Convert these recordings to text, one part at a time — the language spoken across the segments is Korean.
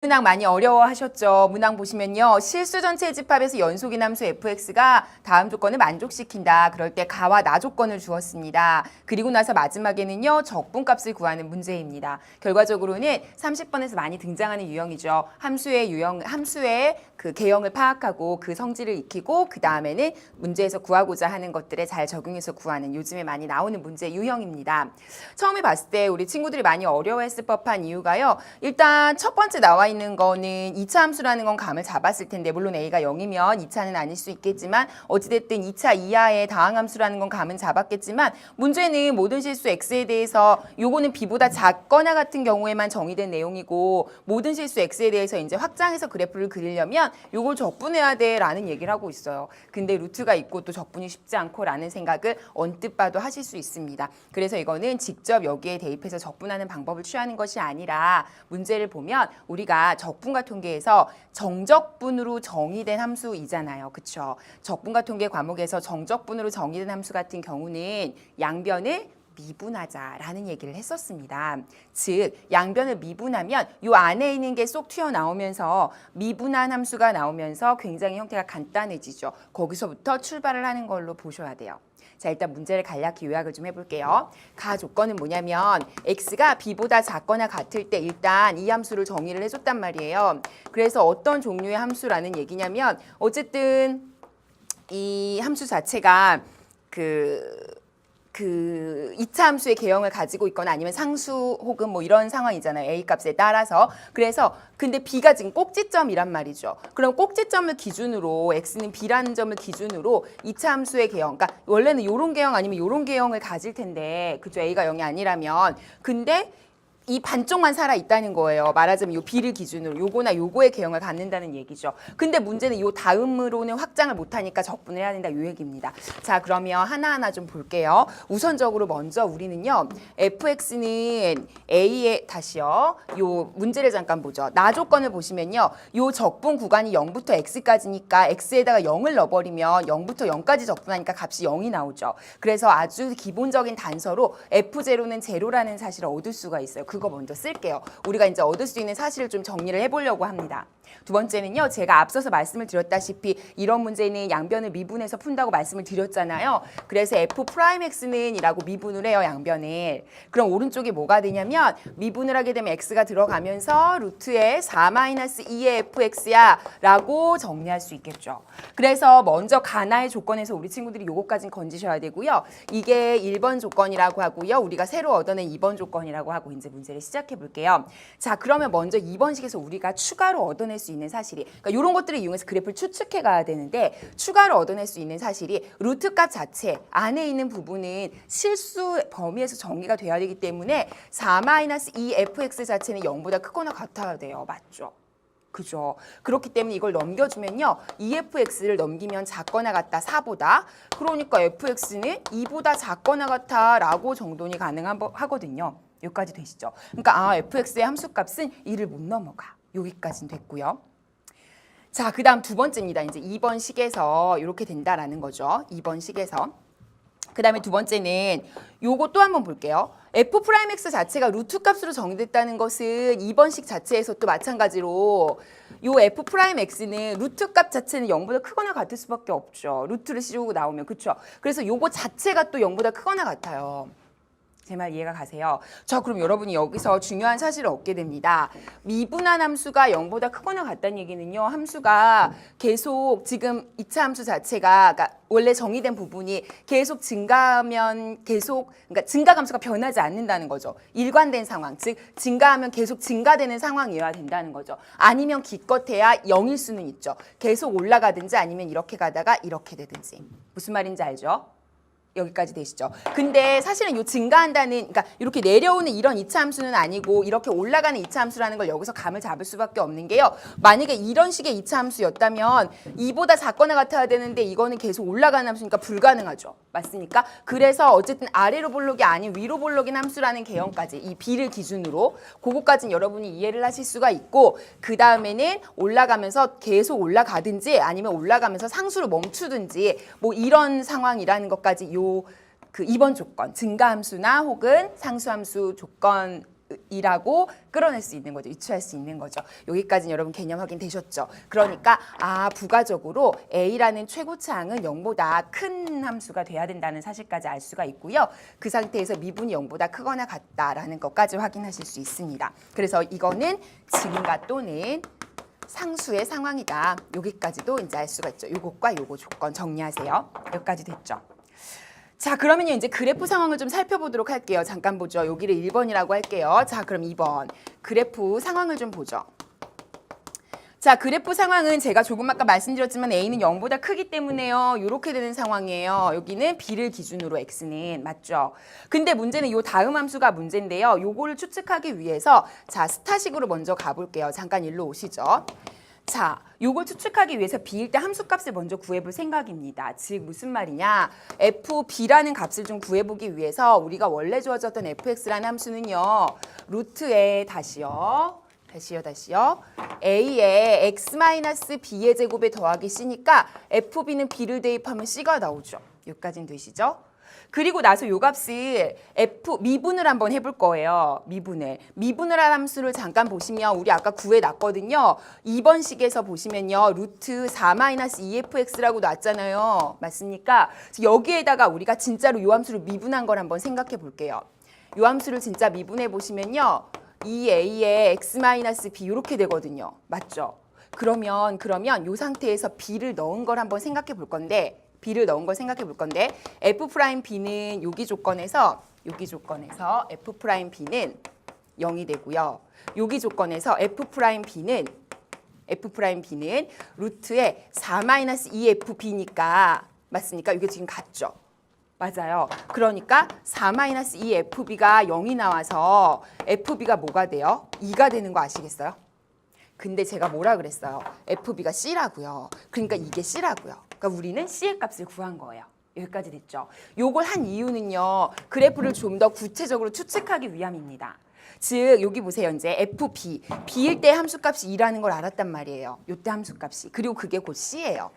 문항 많이 어려워하셨죠? 문항 보시면요. 실수 전체 집합에서 연속인 함수 fx가 다음 조건을 만족시킨다. 그럴 때 가와 나 조건을 주었습니다. 그리고 나서 마지막에는요. 적분값을 구하는 문제입니다. 결과적으로는 30번에서 많이 등장하는 유형이죠. 함수의 그 개형을 파악하고 그 성질을 익히고 그 다음에는 문제에서 구하고자 하는 것들에 잘 적용해서 구하는 요즘에 많이 나오는 문제 유형입니다. 처음에 봤을 때 우리 친구들이 많이 어려워했을 법한 이유가요. 일단 첫 번째 나와 있는 거는 2차 함수라는 건 감을 잡았을 텐데 물론 A가 0이면 2차는 아닐 수 있겠지만 어찌됐든 2차 이하의 다항함수라는 건 감은 잡았겠지만 문제는 모든 실수 X에 대해서 요거는 B보다 작거나 같은 경우에만 정의된 내용이고 모든 실수 X에 대해서 이제 확장해서 그래프를 그리려면 요걸 적분해야 돼 라는 얘기를 하고 있어요. 근데 루트가 있고 또 적분이 쉽지 않고 라는 생각을 언뜻 봐도 하실 수 있습니다. 그래서 이거는 직접 여기에 대입해서 적분하는 방법을 취하는 것이 아니라 문제를 보면 우리가 적분과 통계에서 정적분으로 정의된 함수이잖아요. 그렇죠? 적분과 통계 과목에서 정적분으로 정의된 함수 같은 경우는 양변을 미분하자라는 얘기를 했었습니다. 즉 양변을 미분하면 요 안에 있는 게 쏙 튀어나오면서 미분한 함수가 나오면서 굉장히 형태가 간단해지죠. 거기서부터 출발을 하는 걸로 보셔야 돼요. 자, 일단 문제를 간략히 요약을 좀 해볼게요. 가 조건은 뭐냐면 x가 b보다 작거나 같을 때 일단 이 함수를 정의를 해줬단 말이에요. 그래서 어떤 종류의 함수라는 얘기냐면 어쨌든 이 함수 자체가 그 2차 함수의 개형을 가지고 있거나 아니면 상수 혹은 뭐 이런 상황이잖아요. A 값에 따라서. 그래서 근데 B가 지금 꼭지점이란 말이죠. 그럼 꼭지점을 기준으로 X는 B라는 점을 기준으로 2차 함수의 개형. 그러니까 원래는 요런 개형 아니면 요런 개형을 가질 텐데 그죠? A가 0이 아니라면. 근데 이 반쪽만 살아 있다는 거예요. 말하자면 요 B를 기준으로 요거나 요거의 개형을 갖는다는 얘기죠. 근데 문제는 요 다음으로는 확장을 못하니까 적분을 해야 된다 요 얘기입니다. 자, 그러면 하나하나 좀 볼게요. 우선적으로 먼저 우리는요. fx는 a의 다시요. 요 문제를 잠깐 보죠. 나 조건을 보시면요. 요 적분 구간이 0부터 x까지니까 x에다가 0을 넣어버리면 0부터 0까지 적분하니까 값이 0이 나오죠. 그래서 아주 기본적인 단서로 f0는 제로라는 사실을 얻을 수가 있어요. 그거 먼저 쓸게요. 우리가 이제 얻을 수 있는 사실을 좀 정리를 해보려고 합니다. 두 번째는요. 제가 앞서서 말씀을 드렸다시피 이런 문제는 양변을 미분해서 푼다고 말씀을 드렸잖아요. 그래서 f'x는 이라고 미분을 해요. 양변을. 그럼 오른쪽에 뭐가 되냐면 미분을 하게 되면 x가 들어가면서 루트에 4-2의 fx야 라고 정리할 수 있겠죠. 그래서 먼저 가나의 조건에서 우리 친구들이 요거까지는 건지셔야 되고요. 이게 1번 조건이라고 하고요. 우리가 새로 얻어낸 2번 조건이라고 하고 이제 문제를 시작해 볼게요. 자, 그러면 먼저 2번식에서 우리가 추가로 얻어낼 수 있는 사실이 그러니까 이런 것들을 이용해서 그래프를 추측해 가야 되는데 추가로 얻어낼 수 있는 사실이 루트 값 자체 안에 있는 부분은 실수 범위에서 정의가 돼야 되기 때문에 4-2 fx 자체는 0보다 크거나 같아야 돼요. 맞죠? 그죠? 그렇기 때문에 이걸 넘겨주면요. 2fx를 넘기면 작거나 같다 4보다. 그러니까 fx는 2보다 작거나 같아 라고 정돈이 가능하거든요. 여기까지 되시죠? 그러니까 fx의 함수값은 2를 못 넘어가. 여기까지는 됐고요. 자, 그 다음 두 번째입니다. 이제 2번 식에서 이렇게 된다라는 거죠. 2번 식에서. 그 다음에 두 번째는 요거 또 한번 볼게요. f'x 자체가 루트 값으로 정의됐다는 것은 2번식 자체에서 또 마찬가지로 요 f'x는 루트 값 자체는 0보다 크거나 같을 수밖에 없죠. 루트를 씌우고 나오면. 그렇죠? 그래서 요거 자체가 또 0보다 크거나 같아요. 제 말 이해가 가세요? 자, 그럼 여러분이 여기서 중요한 사실을 얻게 됩니다. 미분한 함수가 0보다 크거나 같다는 얘기는요. 함수가 계속 지금 2차 함수 자체가 그러니까 원래 정의된 부분이 계속 증가하면 계속 그러니까 증가함수가 변하지 않는다는 거죠. 일관된 상황, 즉 증가하면 계속 증가되는 상황이어야 된다는 거죠. 아니면 기껏해야 0일 수는 있죠. 계속 올라가든지 아니면 이렇게 가다가 이렇게 되든지. 무슨 말인지 알죠? 여기까지 되시죠. 근데 사실은 요 증가한다는 그러니까 이렇게 내려오는 이런 2차 함수는 아니고 이렇게 올라가는 2차 함수라는 걸 여기서 감을 잡을 수밖에 없는 게요. 만약에 이런 식의 2차 함수였다면 2보다 작거나 같아야 되는데 이거는 계속 올라가는 함수니까 불가능하죠. 맞습니까? 그래서 어쨌든 아래로 볼록이 아닌 위로 볼록인 함수라는 개형까지 이 B를 기준으로 그거까지는 여러분이 이해를 하실 수가 있고 그 다음에는 올라가면서 계속 올라가든지 아니면 올라가면서 상수로 멈추든지 뭐 이런 상황이라는 것까지 그 2번 조건, 증가함수나 혹은 상수함수 조건 이라고 끌어낼 수 있는 거죠. 유추할 수 있는 거죠. 여기까지는 여러분 개념 확인되셨죠? 그러니까 부가적으로 A라는 최고차항은 0보다 큰 함수가 돼야 된다는 사실까지 알 수가 있고요. 그 상태에서 미분이 0보다 크거나 같다라는 것까지 확인하실 수 있습니다. 그래서 이거는 증가 또는 상수의 상황이다. 여기까지도 이제 알 수가 있죠. 요것과 요거 조건 정리하세요. 여기까지 됐죠? 자, 그러면 이제 그래프 상황을 좀 살펴보도록 할게요. 잠깐 보죠. 여기를 1번이라고 할게요. 자, 그럼 2번. 그래프 상황을 좀 보죠. 자, 그래프 상황은 제가 조금 아까 말씀드렸지만 A는 0보다 크기 때문에요. 이렇게 되는 상황이에요. 여기는 B를 기준으로 X는 맞죠? 근데 문제는 이 다음 함수가 문제인데요. 요거를 추측하기 위해서 자, 스타식으로 먼저 가볼게요. 잠깐 일로 오시죠. 자, 요걸 추측하기 위해서 B일 때 함수값을 먼저 구해볼 생각입니다. 즉 무슨 말이냐? FB라는 값을 좀 구해보기 위해서 우리가 원래 주어졌던 fx라는 함수는요. 루트에 다시요. A에 x-b의 제곱에 더하기 c니까 fb는 b를 대입하면 c가 나오죠. 여기까지는 되시죠? 그리고 나서 요 값을 미분을 한번 해볼 거예요. 미분을 한 함수를 잠깐 보시면 우리 아까 구해놨거든요. 2번 식에서 보시면요. 루트 4-2fx라고 놨잖아요. 맞습니까? 여기에다가 우리가 진짜로 요 함수를 미분한 걸 한번 생각해 볼게요. 요 함수를 진짜 미분해 보시면요. 2a에 x-b 이렇게 되거든요. 맞죠? 그러면 요 상태에서 b를 넣은 걸 한번 생각해 볼 건데 f'b는 여기 조건에서 f'b는 0이 되고요. 여기 조건에서 f'b는 루트에 4-2fb니까 맞습니까? 이게 지금 같죠? 맞아요. 그러니까 4-2fb가 0이 나와서 fb가 뭐가 돼요? 2가 되는 거 아시겠어요? 근데 제가 뭐라 그랬어요? fb가 c라고요. 그러니까 이게 c라고요. 그러니까 우리는 c의 값을 구한 거예요. 여기까지 됐죠? 요걸 한 이유는요. 그래프를 좀 더 구체적으로 추측하기 위함입니다. 즉 여기 보세요. 이제 fb, b일 때 함수값이 2라는 걸 알았단 말이에요. 요때 함수값이. 그리고 그게 곧 c예요.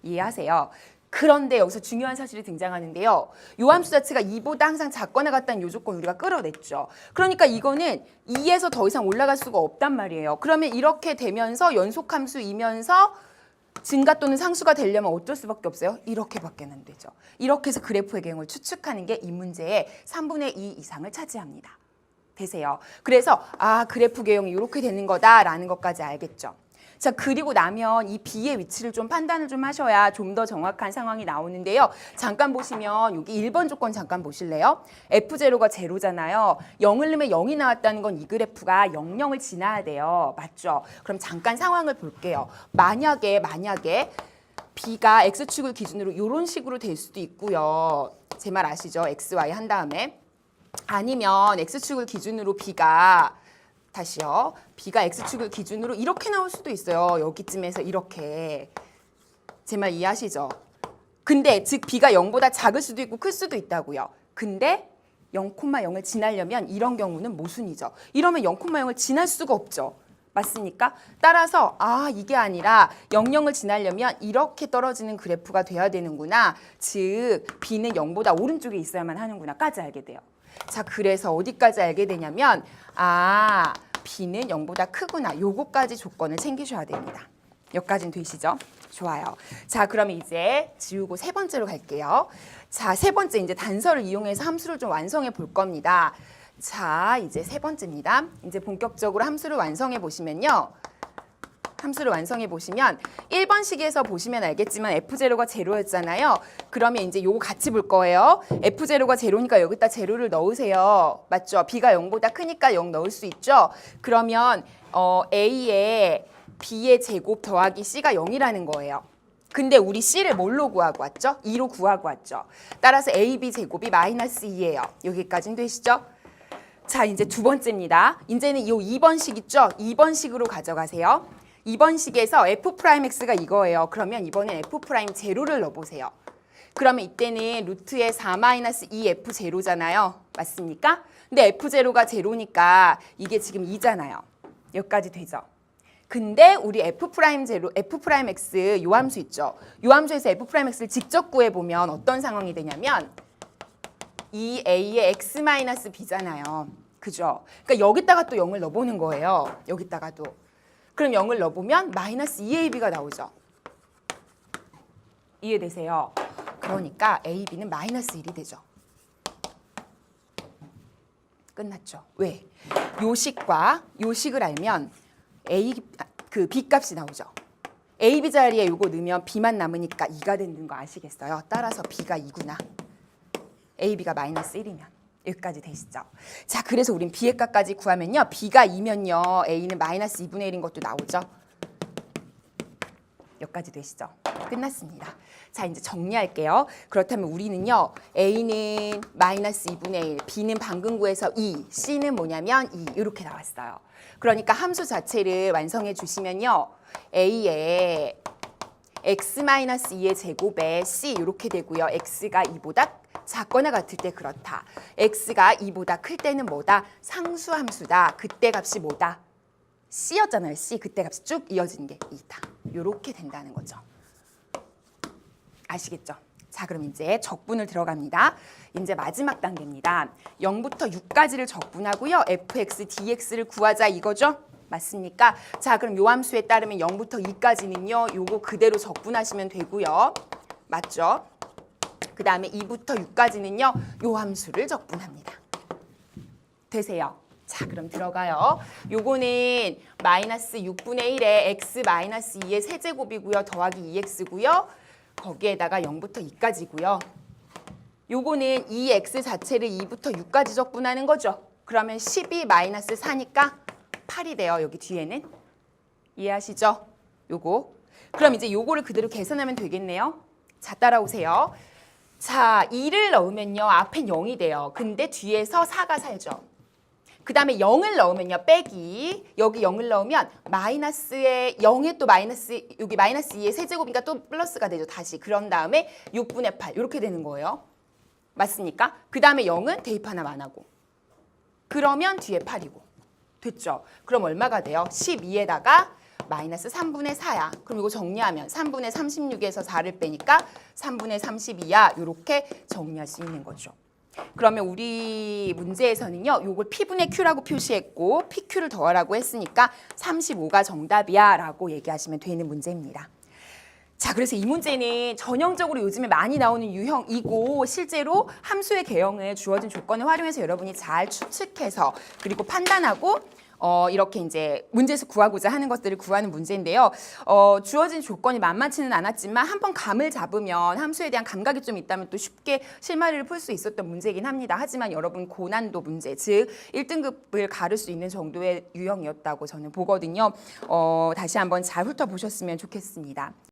이해하세요? 그런데 여기서 중요한 사실이 등장하는데요. 요 함수 자체가 2보다 항상 작거나 같다는 요 조건 우리가 끌어냈죠. 그러니까 이거는 2에서 더 이상 올라갈 수가 없단 말이에요. 그러면 이렇게 되면서 연속함수이면서 증가 또는 상수가 되려면 어쩔 수밖에 없어요. 이렇게밖에 안 되죠. 이렇게 해서 그래프의 개형을 추측하는 게 이 문제의 3분의 2 이상을 차지합니다. 되세요. 그래서 그래프 개형이 이렇게 되는 거다라는 것까지 알겠죠. 자, 그리고 나면 이 B의 위치를 좀 판단을 좀 하셔야 좀 더 정확한 상황이 나오는데요. 잠깐 보시면 여기 1번 조건 잠깐 보실래요? F0가 0잖아요. 0을 넣으면 0이 나왔다는 건 이 그래프가 0,0을 지나야 돼요. 맞죠? 그럼 잠깐 상황을 볼게요. 만약에 B가 X축을 기준으로 이런 식으로 될 수도 있고요. 제 말 아시죠? XY 한 다음에. 아니면 X축을 기준으로 B가 다시요. B가 X축을 기준으로 이렇게 나올 수도 있어요. 여기쯤에서 이렇게. 제 말 이해하시죠? 근데 즉 B가 0보다 작을 수도 있고 클 수도 있다고요. 근데 0,0을 지나려면 이런 경우는 모순이죠. 이러면 0,0을 지날 수가 없죠. 맞습니까? 따라서 이게 아니라 0,0을 지나려면 이렇게 떨어지는 그래프가 돼야 되는구나. 즉 B는 0보다 오른쪽에 있어야만 하는구나까지 알게 돼요. 자, 그래서 어디까지 알게 되냐면 B는 0보다 크구나. 요거까지 조건을 챙기셔야 됩니다. 여기까지는 되시죠? 좋아요. 자, 그러면 이제 지우고 세 번째로 갈게요. 자, 세 번째 이제 단서를 이용해서 함수를 좀 완성해 볼 겁니다. 자, 이제 세 번째입니다. 이제 본격적으로 함수를 완성해 보시면 1번 식에서 보시면 알겠지만 F0가 0였잖아요. 그러면 이제 요거 같이 볼 거예요. F0가 0니까 여기다 0를 넣으세요. 맞죠? B가 0보다 크니까 0 넣을 수 있죠? 그러면 A에 B의 제곱 더하기 C가 0이라는 거예요. 근데 우리 C를 뭘로 구하고 왔죠? 2로 구하고 왔죠. 따라서 AB 제곱이 -2예요. 여기까지는 되시죠? 자, 이제 두 번째입니다. 이제는 이 2번식 있죠? 2번식으로 가져가세요. 2번식에서 F'X가 이거예요. 그러면 이번엔 F'0를 넣어보세요. 그러면 이때는 루트에 4-2F0잖아요. 맞습니까? 근데 F0가 0니까 이게 지금 2잖아요. 여기까지 되죠? 근데 우리 F'X 요 함수 있죠? 요 함수에서 F'X를 직접 구해보면 어떤 상황이 되냐면 2A의 X-B잖아요. 그죠? 그러니까 여기다가 또 0을 넣어보는 거예요. 여기다가도. 그럼 0을 넣어보면 마이너스 2ab가 나오죠. 이해되세요? 그러니까 ab는 마이너스 1이 되죠. 끝났죠. 왜? 요식과 요식을 알면 b 값이 나오죠. ab 자리에 요거 넣으면 b만 남으니까 2가 되는 거 아시겠어요? 따라서 b가 2구나. ab가 마이너스 1이면. 여기까지 되시죠? 자, 그래서 우린 b의 값까지 구하면요. b가 2면요. a는 마이너스 2분의 1인 것도 나오죠. 여기까지 되시죠? 끝났습니다. 자, 이제 정리할게요. 그렇다면 우리는요. a는 마이너스 2분의 1, b는 방금 구해서 2, c는 뭐냐면 2 이렇게 나왔어요. 그러니까 함수 자체를 완성해 주시면요. a에 x-2의 제곱에 c 이렇게 되고요. x가 2보다 작거나 같을 때 그렇다. x가 2보다 클 때는 뭐다? 상수함수다. 그때 값이 뭐다? c였잖아요. c. 그때 값이 쭉 이어지는 게 2다. 이렇게 된다는 거죠. 아시겠죠? 자, 그럼 이제 적분을 들어갑니다. 이제 마지막 단계입니다. 0부터 6까지를 적분하고요. fx, dx를 구하자 이거죠? 맞습니까? 자, 그럼 요 함수에 따르면 0부터 2까지는요. 요거 그대로 적분하시면 되고요. 맞죠? 그 다음에 2부터 6까지는요. 요 함수를 적분합니다. 되세요? 자, 그럼 들어가요. 요거는 마이너스 6분의 1에 x 마이너스 2의 세제곱이고요. 더하기 2x고요. 거기에다가 0부터 2까지고요. 요거는 2x 자체를 2부터 6까지 적분하는 거죠. 그러면 12 마이너스 4니까 8이 돼요. 여기 뒤에는. 이해하시죠? 요거. 그럼 이제 요거를 그대로 계산하면 되겠네요. 자, 따라오세요. 자, 2를 넣으면요. 앞엔 0이 돼요. 근데 뒤에서 4가 살죠. 그 다음에 0을 넣으면요. 빼기. 여기 0을 넣으면 마이너스에 0에 또 마이너스, 여기 마이너스 2의 세제곱이니까 또 플러스가 되죠. 다시. 그런 다음에 6분의 8 이렇게 되는 거예요. 맞습니까? 그 다음에 0은 대입 하나만 안 하고. 그러면 뒤에 8이고. 됐죠? 그럼 얼마가 돼요? 12에다가 마이너스 3분의 4야. 그럼 이거 정리하면 3분의 36에서 4를 빼니까 3분의 32야. 이렇게 정리할 수 있는 거죠. 그러면 우리 문제에서는요. 요걸 P분의 Q라고 표시했고 PQ를 더하라고 했으니까 35가 정답이야 라고 얘기하시면 되는 문제입니다. 자, 그래서 이 문제는 전형적으로 요즘에 많이 나오는 유형이고 실제로 함수의 개형을 주어진 조건을 활용해서 여러분이 잘 추측해서 그리고 판단하고 이렇게 이제 문제에서 구하고자 하는 것들을 구하는 문제인데요. 주어진 조건이 만만치는 않았지만 한번 감을 잡으면 함수에 대한 감각이 좀 있다면 또 쉽게 실마리를 풀 수 있었던 문제이긴 합니다. 하지만 여러분 고난도 문제, 즉 1등급을 가를 수 있는 정도의 유형이었다고 저는 보거든요. 다시 한번 잘 훑어보셨으면 좋겠습니다.